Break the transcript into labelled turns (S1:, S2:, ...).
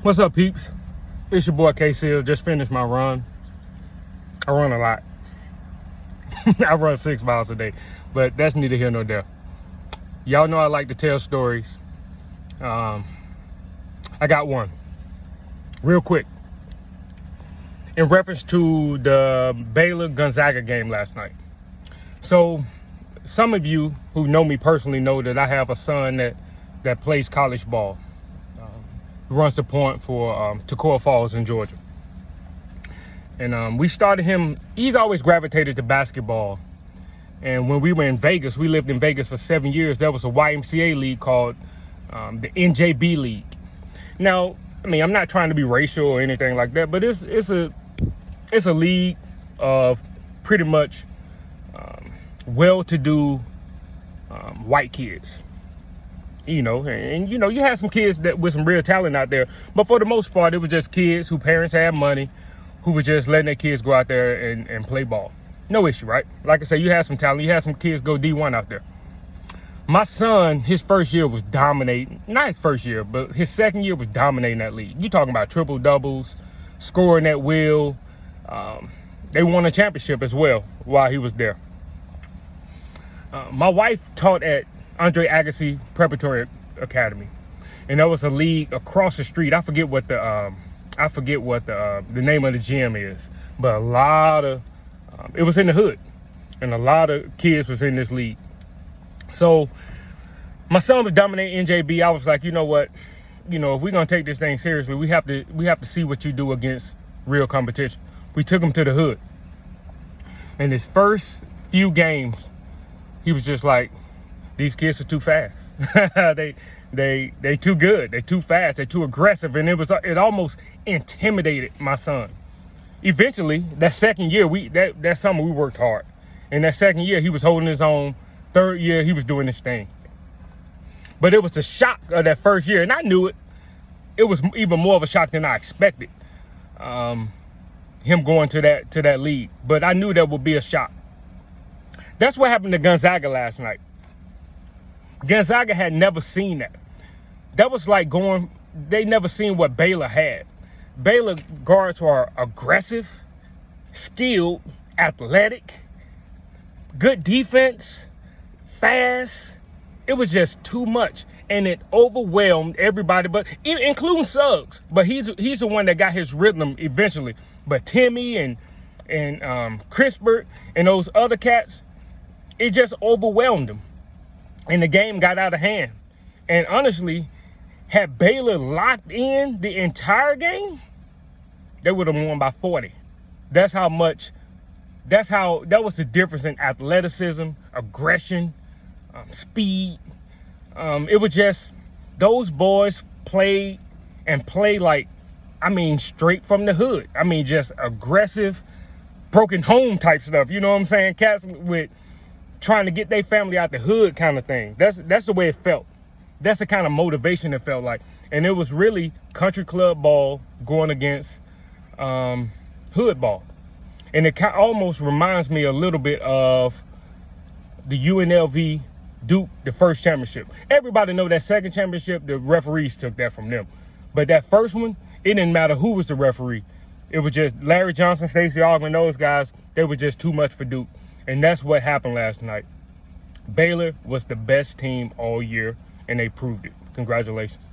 S1: What's up, peeps? It's your boy K-Seal. Just finished my run. I run a lot. I run 6 miles a day, but that's neither here nor there. Y'all know I like to tell stories. I got one real quick in reference to the Baylor Gonzaga game last night. So some of you who know me personally know that I have a son that plays college ball. Runs the point for Toccoa Falls in Georgia. And we started him, he's always gravitated to basketball. And when we were in Vegas, we lived in Vegas for 7 years, there was a YMCA league called the NJB League. Now, I mean, I'm not trying to be racial or anything like that, but it's a league of pretty much well-to-do white kids. You know, you had some kids that with some real talent out there, but for the most part, it was just kids whose parents had money, who were just letting their kids go out there and play ball. No issue, right? Like I said, you had some talent. You had some kids go D1 out there. My son, his first year was dominating. Not his first year, but his second year was dominating that league. You talking about triple doubles, scoring at will. They won a championship as well while he was there. My wife taught at Andre Agassi Preparatory Academy, and there was a league across the street. I forget what the name of the gym is, but a lot of it was in the hood, and a lot of kids was in this league. So my son was dominating NJB. I was like, you know what, if we're gonna take this thing seriously, we have to see what you do against real competition. We took him to the hood, and his first few games, he was just like, these kids are too fast. they too good. They're too fast. They're too aggressive. And it almost intimidated my son. Eventually, that second year, that summer we worked hard. And that second year, he was holding his own. Third year, he was doing his thing. But it was the shock of that first year, and I knew it. It was even more of a shock than I expected. Him going to that league, but I knew that would be a shock. That's what happened to Gonzaga last night. Gonzaga had never seen that. That was like they never seen what Baylor had. Baylor guards are aggressive, skilled, athletic, good defense, fast. It was just too much, and it overwhelmed everybody, but including Suggs. But he's the one that got his rhythm eventually. But Timmy and Crispert and those other cats, it just overwhelmed them. And the game got out of hand. And honestly, had Baylor locked in the entire game, they would have won by 40. That was the difference in athleticism, aggression, speed. It was just, those boys play like, straight from the hood. Just aggressive, broken home type stuff. You know what I'm saying? Cats with trying to get their family out the hood kind of thing. That's the way it felt. That's the kind of motivation it felt like. And it was really country club ball going against hood ball. And it almost reminds me a little bit of the UNLV Duke, the first championship. Everybody know that second championship, the referees took that from them. But that first one, it didn't matter who was the referee. It was just Larry Johnson, Stacey Augmon, those guys, they were just too much for Duke. And that's what happened last night. Baylor was the best team all year, and they proved it. Congratulations.